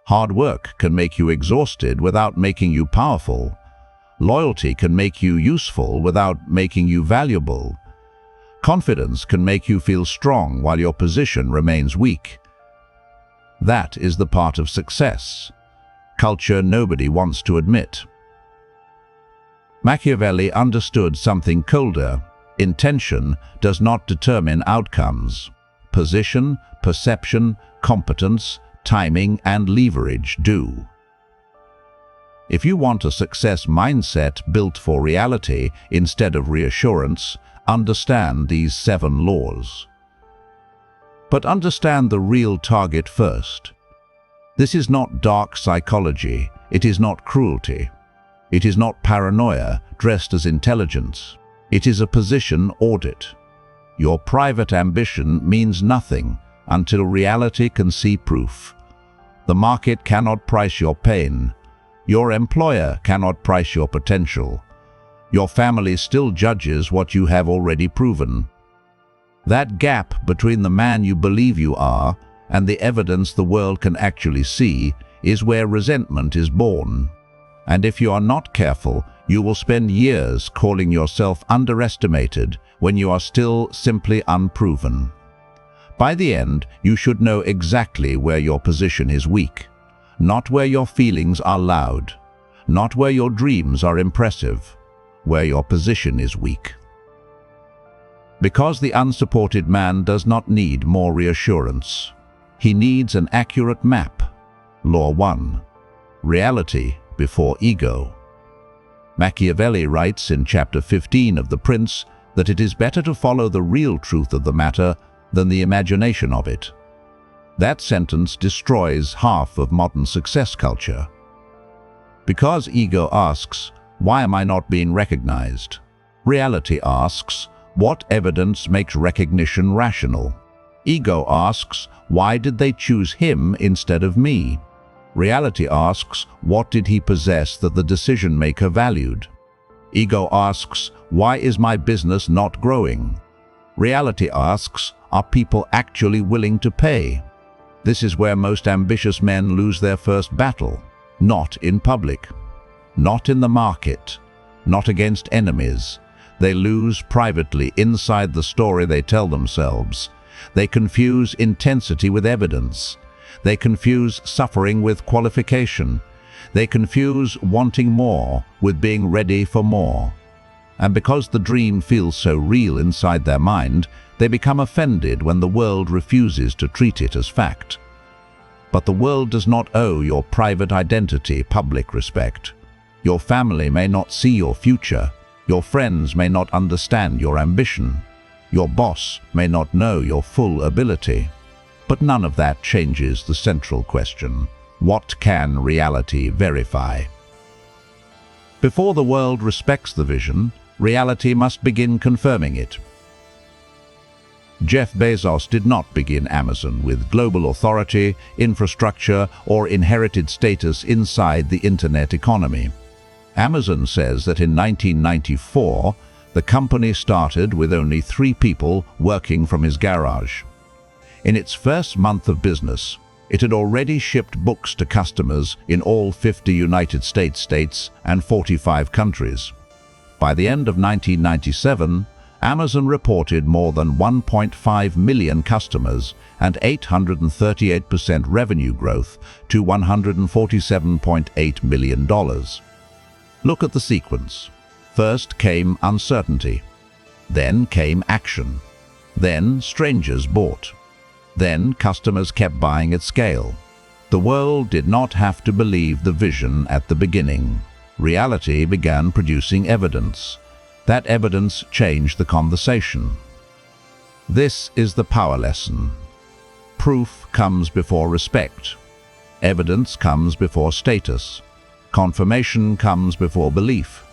Hard work can make you exhausted without making you powerful. Loyalty can make you useful without making you valuable. Confidence can make you feel strong while your position remains weak. That is the part of success. Culture nobody wants to admit. Machiavelli understood something colder. Intention does not determine outcomes. Position, perception, competence, timing, and leverage do. If you want a success mindset built for reality instead of reassurance, understand these 7 laws. But understand the real target first. This is not dark psychology. It is not cruelty. It is not paranoia dressed as intelligence. It is a position audit. Your private ambition means nothing until reality can see proof. The market cannot price your pain. Your employer cannot price your potential. Your family still judges what you have already proven. That gap between the man you believe you are and the evidence the world can actually see is where resentment is born. And if you are not careful, you will spend years calling yourself underestimated when you are still simply unproven. By the end, you should know exactly where your position is weak, not where your feelings are loud, not where your dreams are impressive, where your position is weak. Because the unsupported man does not need more reassurance. He needs an accurate map. Law 1. Reality before ego. Machiavelli writes in chapter 15 of The Prince that it is better to follow the real truth of the matter than the imagination of it. That sentence destroys half of modern success culture. Because ego asks, why am I not being recognized? Reality asks, what evidence makes recognition rational? Ego asks, why did they choose him instead of me? Reality asks, what did he possess that the decision maker valued? Ego asks, why is my business not growing? Reality asks, are people actually willing to pay? This is where most ambitious men lose their first battle. Not in public, not in the market, not against enemies. They lose privately inside the story they tell themselves. They confuse intensity with evidence. They confuse suffering with qualification. They confuse wanting more with being ready for more. And because the dream feels so real inside their mind, they become offended when the world refuses to treat it as fact. But the world does not owe your private identity public respect. Your family may not see your future. Your friends may not understand your ambition. Your boss may not know your full ability. But none of that changes the central question. What can reality verify? Before the world respects the vision, reality must begin confirming it. Jeff Bezos did not begin Amazon with global authority, infrastructure, or inherited status inside the internet economy. Amazon says that in 1994, the company started with only 3 people working from his garage. In its first month of business, it had already shipped books to customers in all 50 United States and 45 countries. By the end of 1997, Amazon reported more than 1.5 million customers and 838% revenue growth to $147.8 million. Look at the sequence. First came uncertainty. Then came action. Then strangers bought. Then customers kept buying at scale. The world did not have to believe the vision at the beginning. Reality began producing evidence. That evidence changed the conversation. This is the power lesson. Proof comes before respect. Evidence comes before status. Confirmation comes before belief.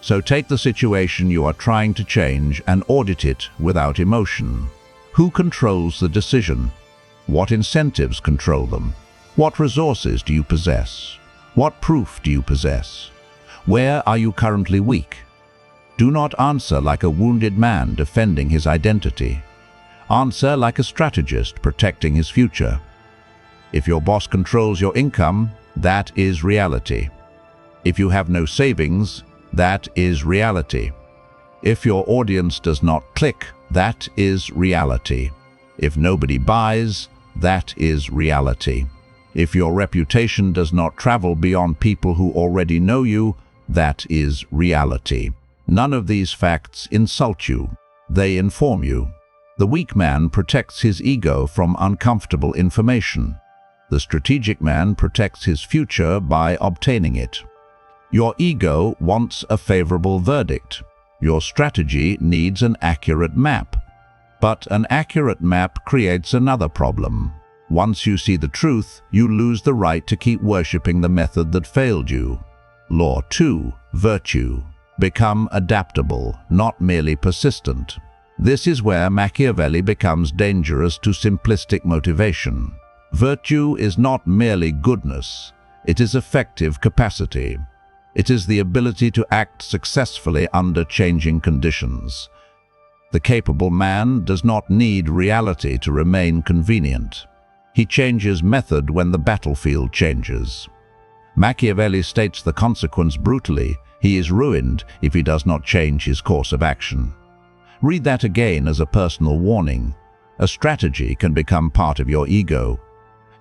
So take the situation you are trying to change and audit it without emotion. Who controls the decision? What incentives control them? What resources do you possess? What proof do you possess? Where are you currently weak? Do not answer like a wounded man defending his identity. Answer like a strategist protecting his future. If your boss controls your income, that is reality. If you have no savings, that is reality. If your audience does not click, that is reality. If nobody buys, that is reality. If your reputation does not travel beyond people who already know you, that is reality. None of these facts insult you. They inform you. The weak man protects his ego from uncomfortable information. The strategic man protects his future by obtaining it. Your ego wants a favorable verdict. Your strategy needs an accurate map. But an accurate map creates another problem. Once you see the truth, you lose the right to keep worshipping the method that failed you. Law 2. Virtue. Become adaptable, not merely persistent. This is where Machiavelli becomes dangerous to simplistic motivation. Virtue is not merely goodness, it is effective capacity. It is the ability to act successfully under changing conditions. The capable man does not need reality to remain convenient. He changes method when the battlefield changes. Machiavelli states the consequence brutally: he is ruined if he does not change his course of action. Read that again as a personal warning. A strategy can become part of your ego.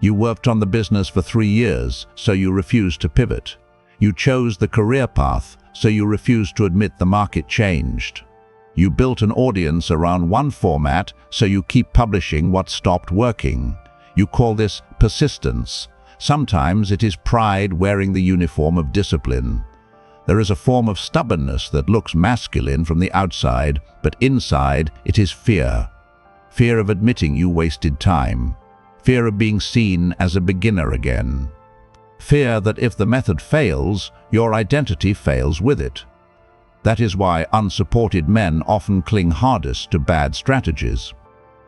You worked on the business for 3 years, so you refused to pivot. You chose the career path, so you refused to admit the market changed. You built an audience around one format, so you keep publishing what stopped working. You call this persistence. Sometimes it is pride wearing the uniform of discipline. There is a form of stubbornness that looks masculine from the outside, but inside it is fear. Fear of admitting you wasted time. Fear of being seen as a beginner again. Fear that if the method fails, your identity fails with it. That is why unsupported men often cling hardest to bad strategies.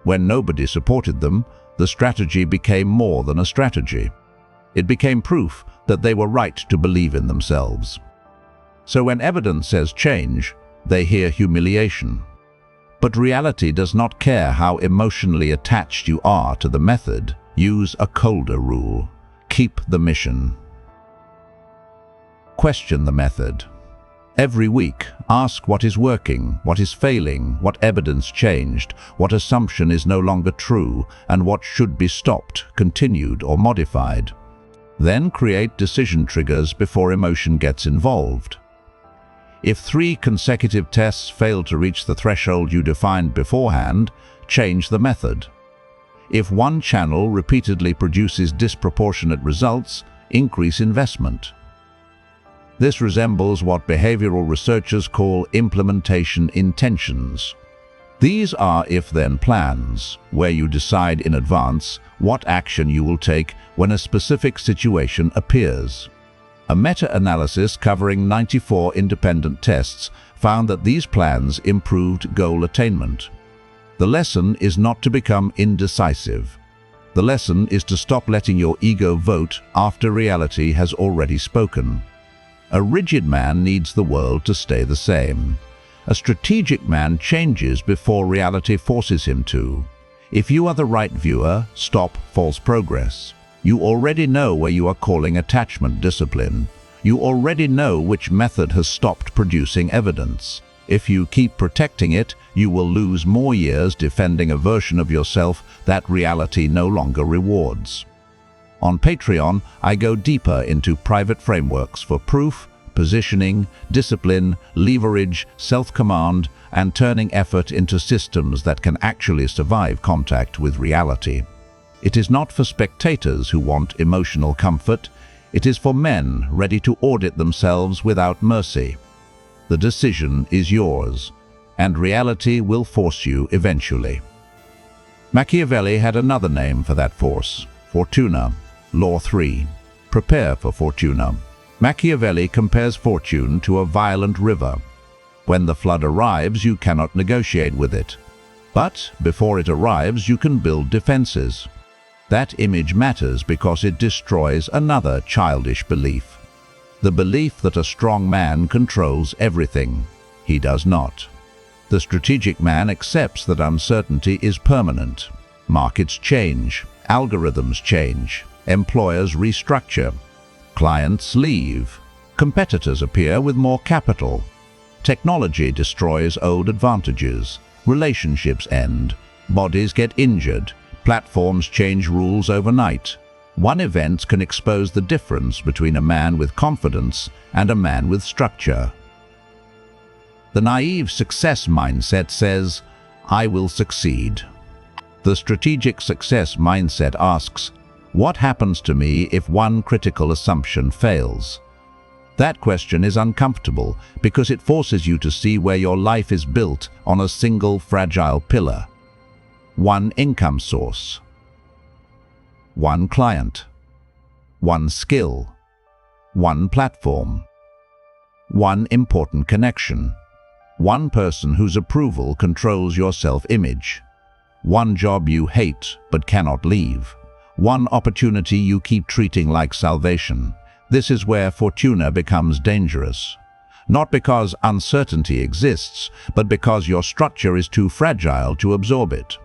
When nobody supported them, the strategy became more than a strategy. It became proof that they were right to believe in themselves. So when evidence says change, they hear humiliation. But reality does not care how emotionally attached you are to the method. Use a colder rule. Keep the mission. Question the method. Every week, ask what is working, what is failing, what evidence changed, what assumption is no longer true, and what should be stopped, continued, or modified. Then create decision triggers before emotion gets involved. If 3 consecutive tests fail to reach the threshold you defined beforehand, change the method. If one channel repeatedly produces disproportionate results, increase investment. This resembles what behavioral researchers call implementation intentions. These are if-then plans, where you decide in advance what action you will take when a specific situation appears. A meta-analysis covering 94 independent tests found that these plans improved goal attainment. The lesson is not to become indecisive. The lesson is to stop letting your ego vote after reality has already spoken. A rigid man needs the world to stay the same. A strategic man changes before reality forces him to. If you are the right viewer, stop false progress. You already know where you are calling attachment discipline. You already know which method has stopped producing evidence. If you keep protecting it, you will lose more years defending a version of yourself that reality no longer rewards. On Patreon, I go deeper into private frameworks for proof, positioning, discipline, leverage, self-command, and turning effort into systems that can actually survive contact with reality. It is not for spectators who want emotional comfort. It is for men ready to audit themselves without mercy. The decision is yours, and reality will force you eventually. Machiavelli had another name for that force: Fortuna. Law 3. Prepare for Fortuna. Machiavelli compares fortune to a violent river. When the flood arrives, you cannot negotiate with it. But before it arrives, you can build defenses. That image matters because it destroys another childish belief. The belief that a strong man controls everything. He does not. The strategic man accepts that uncertainty is permanent. Markets change. Algorithms change. Employers restructure. Clients leave. Competitors appear with more capital. Technology destroys old advantages. Relationships end. Bodies get injured. Platforms change rules overnight. One event can expose the difference between a man with confidence and a man with structure. The naive success mindset says, "I will succeed." The strategic success mindset asks, "What happens to me if one critical assumption fails?" That question is uncomfortable because it forces you to see where your life is built on a single fragile pillar. One income source. One client. One skill. One platform. One important connection. One person whose approval controls your self-image. One job you hate but cannot leave. One opportunity you keep treating like salvation. This is where fortuna becomes dangerous. Not because uncertainty exists, but because your structure is too fragile to absorb it.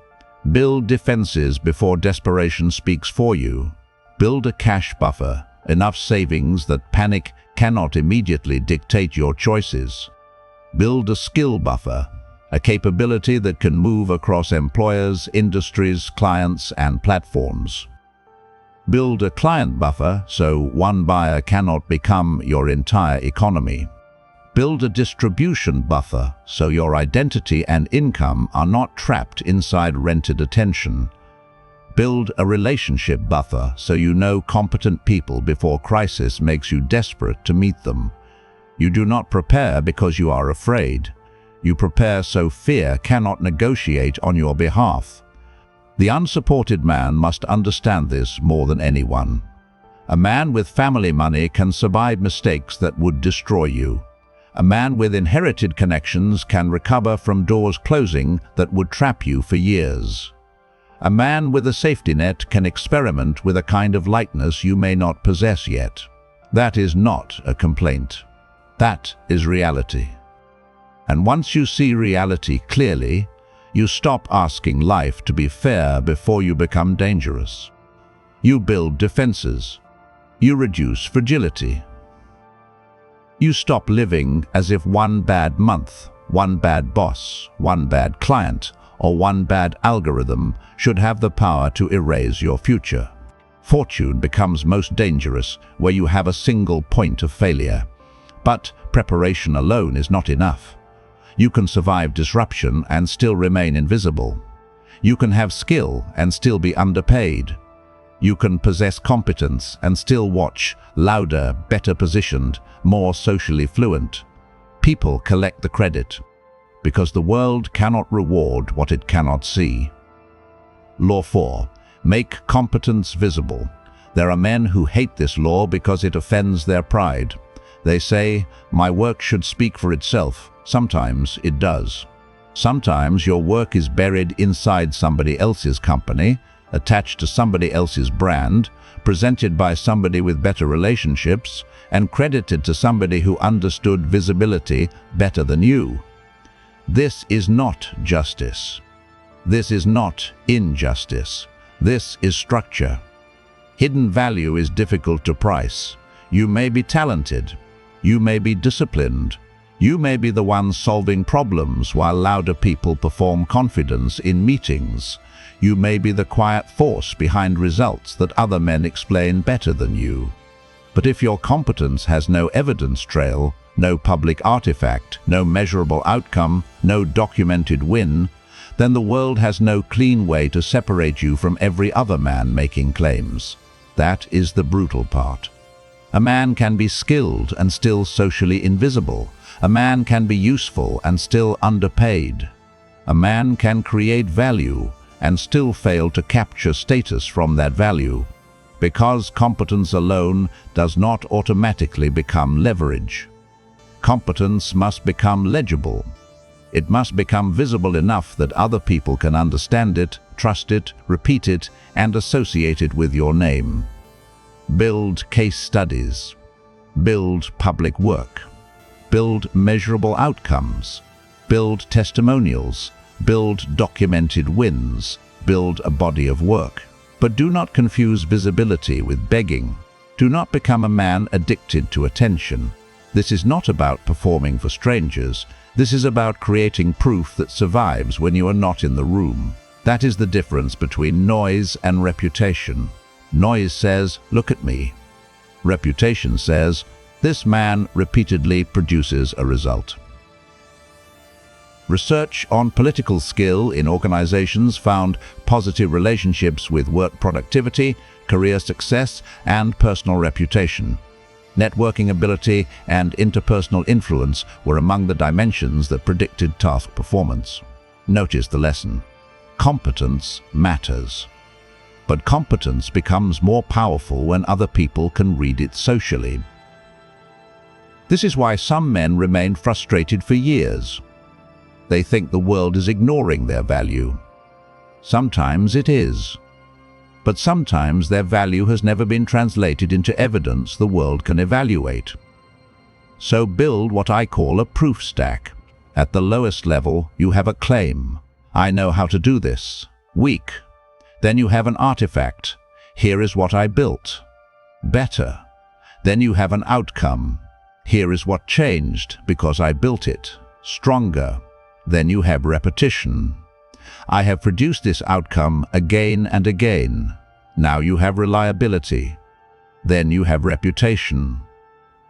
Build defenses before desperation speaks for you. Build a cash buffer, enough savings that panic cannot immediately dictate your choices. Build a skill buffer, a capability that can move across employers, industries, clients, and platforms. Build a client buffer so one buyer cannot become your entire economy. Build a distribution buffer so your identity and income are not trapped inside rented attention. Build a relationship buffer so you know competent people before crisis makes you desperate to meet them. You do not prepare because you are afraid. You prepare so fear cannot negotiate on your behalf. The unsupported man must understand this more than anyone. A man with family money can survive mistakes that would destroy you. A man with inherited connections can recover from doors closing that would trap you for years. A man with a safety net can experiment with a kind of lightness you may not possess yet. That is not a complaint. That is reality. And once you see reality clearly, you stop asking life to be fair before you become dangerous. You build defenses. You reduce fragility. You stop living as if one bad month, one bad boss, one bad client, or one bad algorithm should have the power to erase your future. Fortune becomes most dangerous where you have a single point of failure. But preparation alone is not enough. You can survive disruption and still remain invisible. You can have skill and still be underpaid. You can possess competence and still watch louder, better positioned, more socially fluent. People collect the credit because the world cannot reward what it cannot see. Law 4. Make competence visible. There are men who hate this law because it offends their pride. They say, "My work should speak for itself." Sometimes it does. Sometimes your work is buried inside somebody else's company, attached to somebody else's brand, presented by somebody with better relationships, and credited to somebody who understood visibility better than you. This is not justice. This is not injustice. This is structure. Hidden value is difficult to price. You may be talented. You may be disciplined. You may be the one solving problems while louder people perform confidence in meetings. You may be the quiet force behind results that other men explain better than you. But if your competence has no evidence trail, no public artifact, no measurable outcome, no documented win, then the world has no clean way to separate you from every other man making claims. That is the brutal part. A man can be skilled and still socially invisible. A man can be useful and still underpaid. A man can create value and still fail to capture status from that value, because competence alone does not automatically become leverage. Competence must become legible. It must become visible enough that other people can understand it, trust it, repeat it, and associate it with your name. Build case studies. Build public work. Build measurable outcomes. Build testimonials. Build documented wins. Build a body of work. But do not confuse visibility with begging. Do not become a man addicted to attention. This is not about performing for strangers. This is about creating proof that survives when you are not in the room. That is the difference between noise and reputation. Noise says, "Look at me." Reputation says, "This man repeatedly produces a result." Research on political skill in organizations found positive relationships with work productivity, career success, and personal reputation. Networking ability and interpersonal influence were among the dimensions that predicted task performance. Notice the lesson. Competence matters. But competence becomes more powerful when other people can read it socially. This is why some men remain frustrated for years. They think the world is ignoring their value. Sometimes it is. But sometimes their value has never been translated into evidence the world can evaluate. So build what I call a proof stack. At the lowest level, you have a claim. I know how to do this. Weak. Then you have an artifact. Here is what I built. Better. Then you have an outcome. Here is what changed because I built it. Stronger. Then you have repetition. I have produced this outcome again and again. Now you have reliability. Then you have reputation.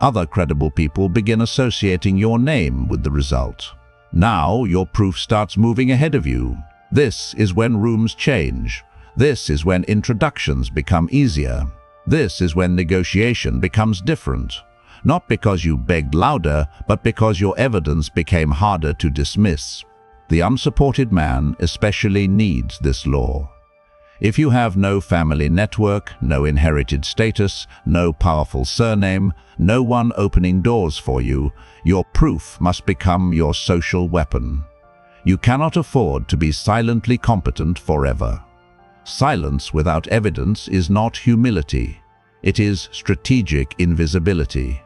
Other credible people begin associating your name with the result. Now your proof starts moving ahead of you. This is when rooms change. This is when introductions become easier. This is when negotiation becomes different. Not because you begged louder, but because your evidence became harder to dismiss. The unsupported man especially needs this law. If you have no family network, no inherited status, no powerful surname, no one opening doors for you, your proof must become your social weapon. You cannot afford to be silently competent forever. Silence without evidence is not humility. It is strategic invisibility.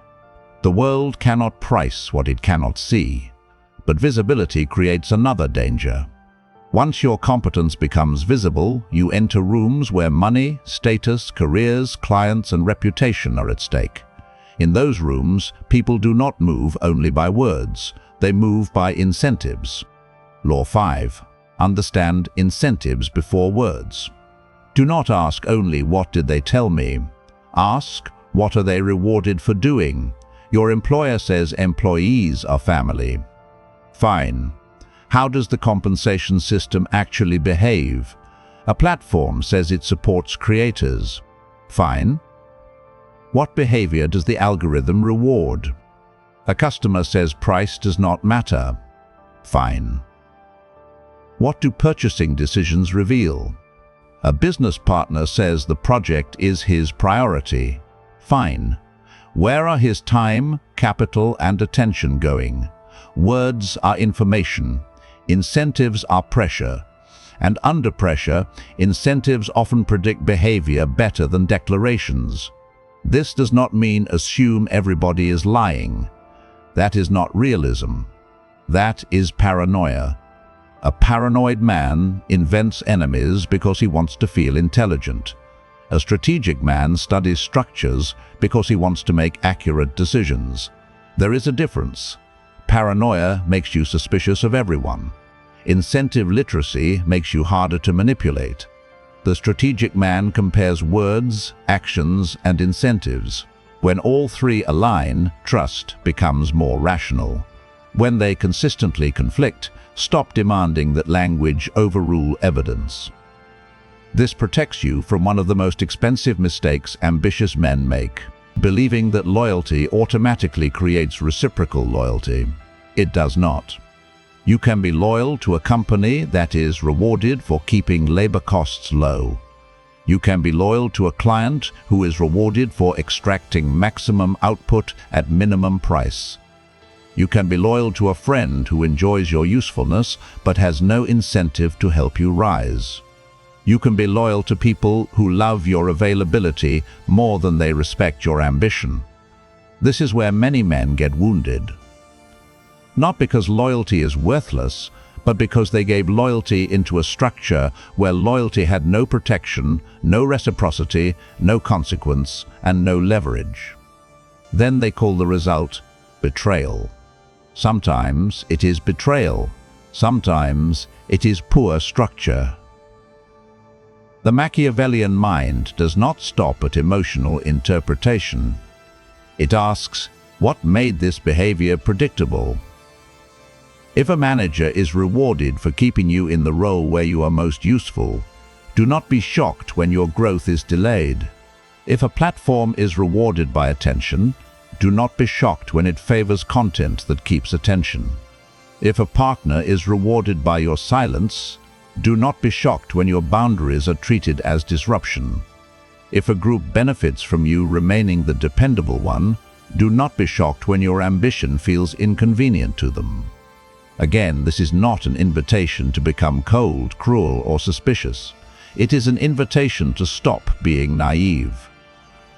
The world cannot price what it cannot see, but visibility creates another danger. Once your competence becomes visible, you enter rooms where money, status, careers, clients, and reputation are at stake. In those rooms, people do not move only by words, they move by incentives. Law 5. Understand incentives before words. Do not ask only what did they tell me. Ask, what are they rewarded for doing? Your employer says employees are family. Fine. How does the compensation system actually behave? A platform says it supports creators. Fine. What behavior does the algorithm reward? A customer says price does not matter. Fine. What do purchasing decisions reveal? A business partner says the project is his priority. Fine. Where are his time, capital, and attention going? Words are information. Incentives are pressure. And under pressure, incentives often predict behavior better than declarations. This does not mean assume everybody is lying. That is not realism. That is paranoia. A paranoid man invents enemies because he wants to feel intelligent. A strategic man studies structures because he wants to make accurate decisions. There is a difference. Paranoia makes you suspicious of everyone. Incentive literacy makes you harder to manipulate. The strategic man compares words, actions, and incentives. When all three align, trust becomes more rational. When they consistently conflict, stop demanding that language overrule evidence. This protects you from one of the most expensive mistakes ambitious men make, believing that loyalty automatically creates reciprocal loyalty. It does not. You can be loyal to a company that is rewarded for keeping labor costs low. You can be loyal to a client who is rewarded for extracting maximum output at minimum price. You can be loyal to a friend who enjoys your usefulness but has no incentive to help you rise. You can be loyal to people who love your availability more than they respect your ambition. This is where many men get wounded. Not because loyalty is worthless, but because they gave loyalty into a structure where loyalty had no protection, no reciprocity, no consequence, and no leverage. Then they call the result betrayal. Sometimes it is betrayal. Sometimes it is poor structure. The Machiavellian mind does not stop at emotional interpretation. It asks, what made this behavior predictable? If a manager is rewarded for keeping you in the role where you are most useful, do not be shocked when your growth is delayed. If a platform is rewarded by attention, do not be shocked when it favors content that keeps attention. If a partner is rewarded by your silence, do not be shocked when your boundaries are treated as disruption. If a group benefits from you remaining the dependable one, do not be shocked when your ambition feels inconvenient to them. Again, this is not an invitation to become cold, cruel, or suspicious. It is an invitation to stop being naive.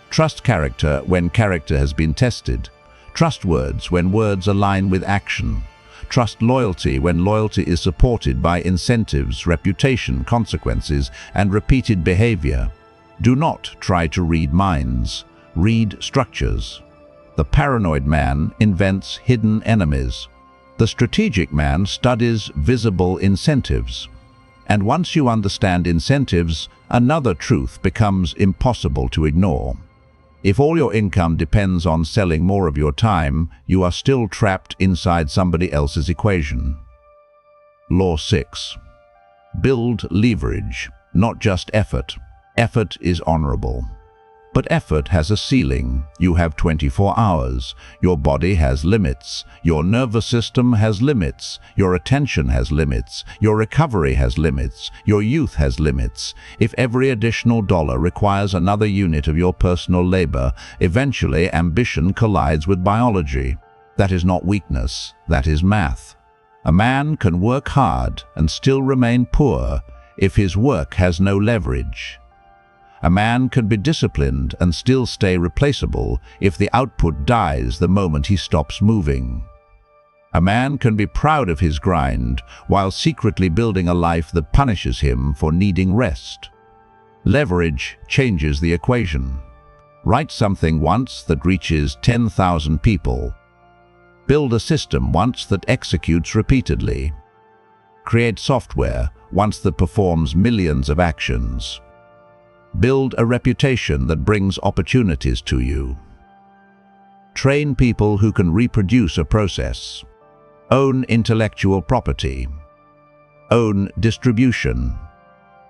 Trust character when character has been tested. Trust words when words align with action. Trust loyalty when loyalty is supported by incentives, reputation, consequences, and repeated behavior. Do not try to read minds. Read structures. The paranoid man invents hidden enemies. The strategic man studies visible incentives. And once you understand incentives, another truth becomes impossible to ignore. If all your income depends on selling more of your time, you are still trapped inside somebody else's equation. Law 6. Build leverage, not just effort. Effort is honorable. But effort has a ceiling. You have 24 hours. Your body has limits. Your nervous system has limits. Your attention has limits. Your recovery has limits. Your youth has limits. If every additional dollar requires another unit of your personal labor, eventually ambition collides with biology. That is not weakness. That is math. A man can work hard and still remain poor if his work has no leverage. A man can be disciplined and still stay replaceable if the output dies the moment he stops moving. A man can be proud of his grind while secretly building a life that punishes him for needing rest. Leverage changes the equation. Write something once that reaches 10,000 people. Build a system once that executes repeatedly. Create software once that performs millions of actions. Build a reputation that brings opportunities to you. Train people who can reproduce a process. Own intellectual property. Own distribution.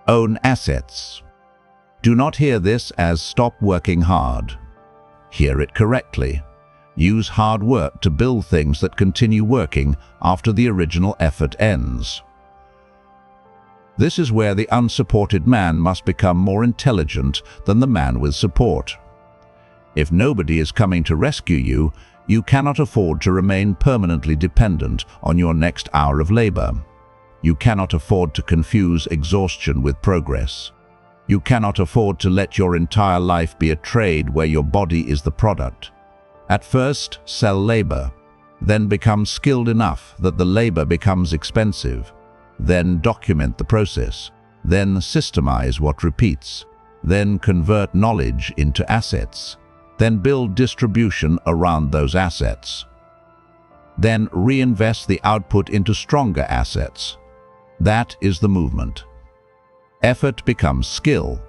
Own assets. Do not hear this as stop working hard. Hear it correctly. Use hard work to build things that continue working after the original effort ends. This is where the unsupported man must become more intelligent than the man with support. If nobody is coming to rescue you, you cannot afford to remain permanently dependent on your next hour of labor. You cannot afford to confuse exhaustion with progress. You cannot afford to let your entire life be a trade where your body is the product. At first, sell labor. Then become skilled enough that the labor becomes expensive. Then document the process. Then systemize what repeats. Then convert knowledge into assets. Then build distribution around those assets. Then reinvest the output into stronger assets. That is the movement. Effort becomes skill.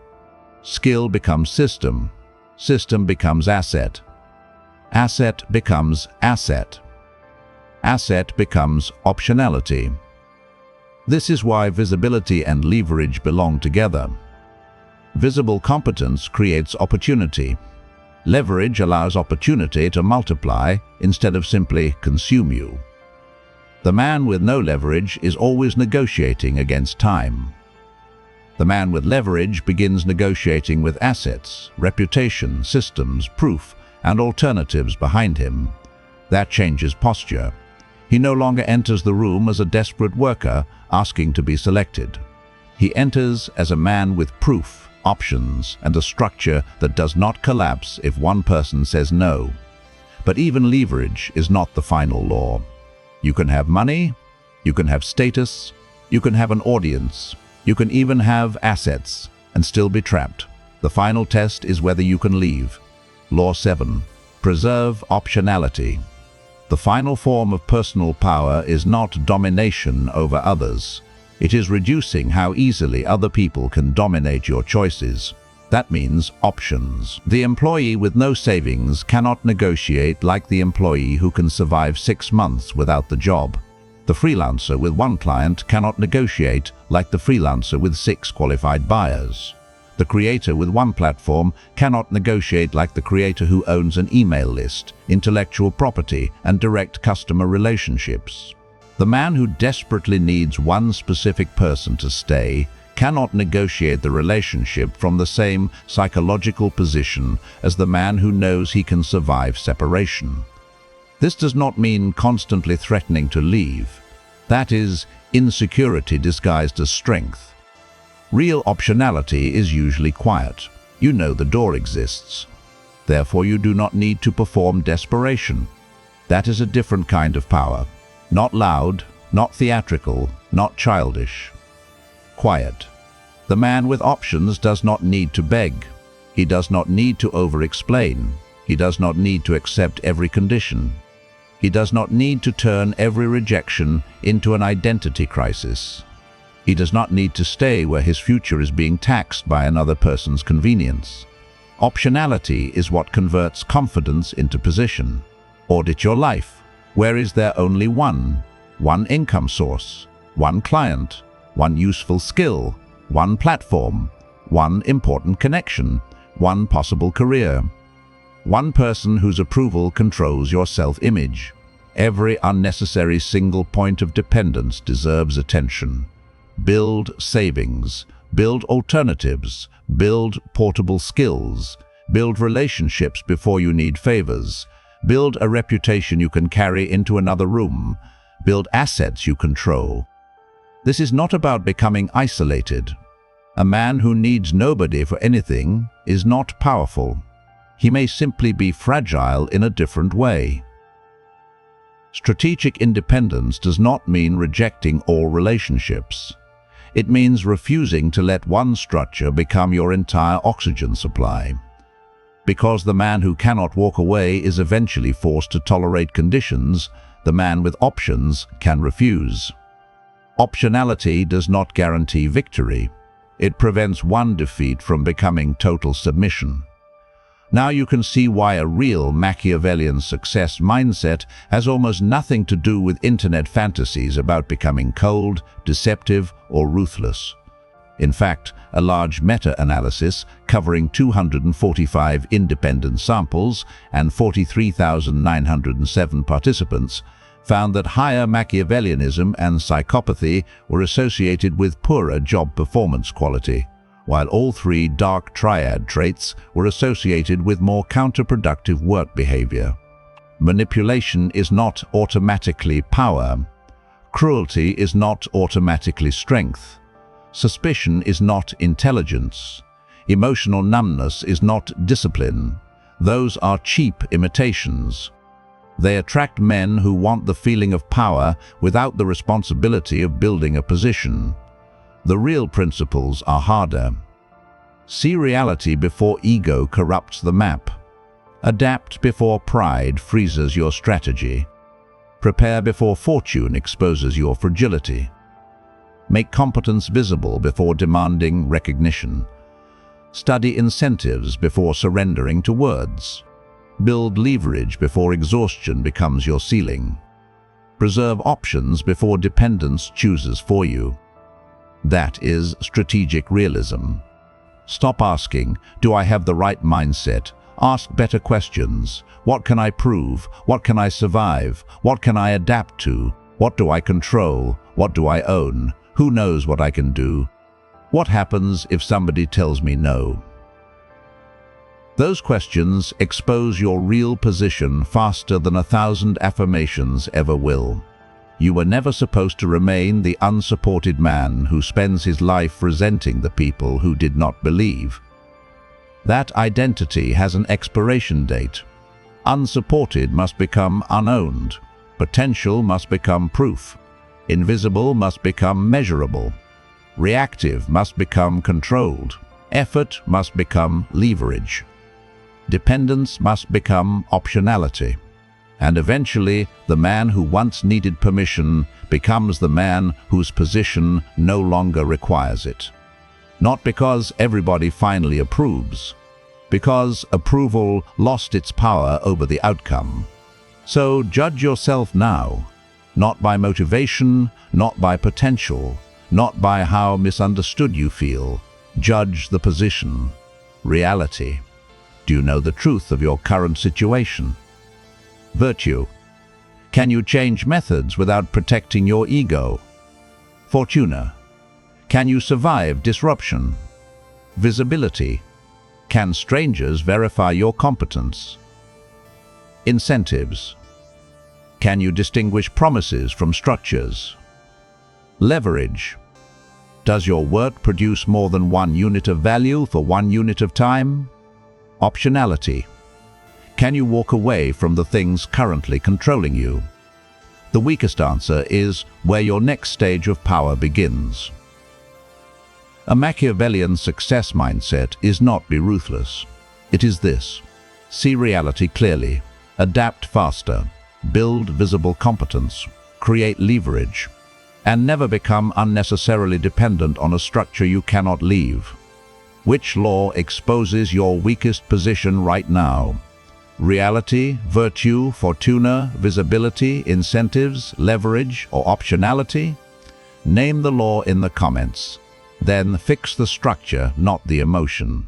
Skill becomes system. System becomes asset. Asset becomes asset. Asset becomes optionality. This is why visibility and leverage belong together. Visible competence creates opportunity. Leverage allows opportunity to multiply instead of simply consume you. The man with no leverage is always negotiating against time. The man with leverage begins negotiating with assets, reputation, systems, proof, and alternatives behind him. That changes posture. He no longer enters the room as a desperate worker asking to be selected. He enters as a man with proof, options, and a structure that does not collapse if one person says no. But even leverage is not the final law. You can have money, You can have status, you can have an audience, you can even have assets and still be trapped. The final test is whether you can leave. Law 7. Preserve optionality. The final form of personal power is not domination over others. It is reducing how easily other people can dominate your choices. That means options. The employee with no savings cannot negotiate like the employee who can survive 6 months without the job. The freelancer with one client cannot negotiate like the freelancer with 6 qualified buyers. The creator with one platform cannot negotiate like the creator who owns an email list, intellectual property, and direct customer relationships. The man who desperately needs one specific person to stay cannot negotiate the relationship from the same psychological position as the man who knows he can survive separation. This does not mean constantly threatening to leave. That is insecurity disguised as strength. Real optionality is usually quiet. You know the door exists. Therefore, you do not need to perform desperation. That is a different kind of power. Not loud, not theatrical, not childish. Quiet. The man with options does not need to beg. He does not need to over-explain. He does not need to accept every condition. He does not need to turn every rejection into an identity crisis. He does not need to stay where his future is being taxed by another person's convenience. Optionality is what converts confidence into position. Audit your life. Where is there only one income source, one client, one useful skill, one platform, one important connection, one possible career, one person whose approval controls your self-image? Every unnecessary single point of dependence deserves attention. Build savings, build alternatives, build portable skills, build relationships before you need favors, build a reputation you can carry into another room, build assets you control. This is not about becoming isolated. A man who needs nobody for anything is not powerful. He may simply be fragile in a different way. Strategic independence does not mean rejecting all relationships. It means refusing to let one structure become your entire oxygen supply. Because the man who cannot walk away is eventually forced to tolerate conditions, the man with options can refuse. Optionality does not guarantee victory. It prevents one defeat from becoming total submission. Now you can see why a real Machiavellian success mindset has almost nothing to do with internet fantasies about becoming cold, deceptive, or ruthless. In fact, a large meta-analysis covering 245 independent samples and 43,907 participants found that higher Machiavellianism and psychopathy were associated with poorer job performance quality, while all 3 dark triad traits were associated with more counterproductive work behavior. Manipulation is not automatically power. Cruelty is not automatically strength. Suspicion is not intelligence. Emotional numbness is not discipline. Those are cheap imitations. They attract men who want the feeling of power without the responsibility of building a position. The real principles are harder. See reality before ego corrupts the map. Adapt before pride freezes your strategy. Prepare before fortune exposes your fragility. Make competence visible before demanding recognition. Study incentives before surrendering to words. Build leverage before exhaustion becomes your ceiling. Preserve options before dependence chooses for you. That is strategic realism. Stop asking, do I have the right mindset? Ask better questions. What can I prove? What can I survive? What can I adapt to? What do I control? What do I own? Who knows what I can do? What happens if somebody tells me no? Those questions expose your real position faster than 1,000 affirmations ever will. You were never supposed to remain the unsupported man who spends his life resenting the people who did not believe. That identity has an expiration date. Unsupported must become unowned. Potential must become proof. Invisible must become measurable. Reactive must become controlled. Effort must become leverage. Dependence must become optionality. And eventually, the man who once needed permission becomes the man whose position no longer requires it. Not because everybody finally approves, because approval lost its power over the outcome. So judge yourself now, not by motivation, not by potential, not by how misunderstood you feel. Judge the position, reality. Do you know the truth of your current situation? Virtue. Can you change methods without protecting your ego? Fortuna. Can you survive disruption? Visibility. Can strangers verify your competence? Incentives. Can you distinguish promises from structures? Leverage. Does your work produce more than 1 unit of value for 1 unit of time? Optionality. Can you walk away from the things currently controlling you? The weakest answer is where your next stage of power begins. A Machiavellian success mindset is not be ruthless. It is this: see reality clearly, adapt faster, build visible competence, create leverage, and never become unnecessarily dependent on a structure you cannot leave. Which law exposes your weakest position right now? Reality, virtue, fortuna, visibility, incentives, leverage, or optionality? Name the law in the comments. Then fix the structure, not the emotion.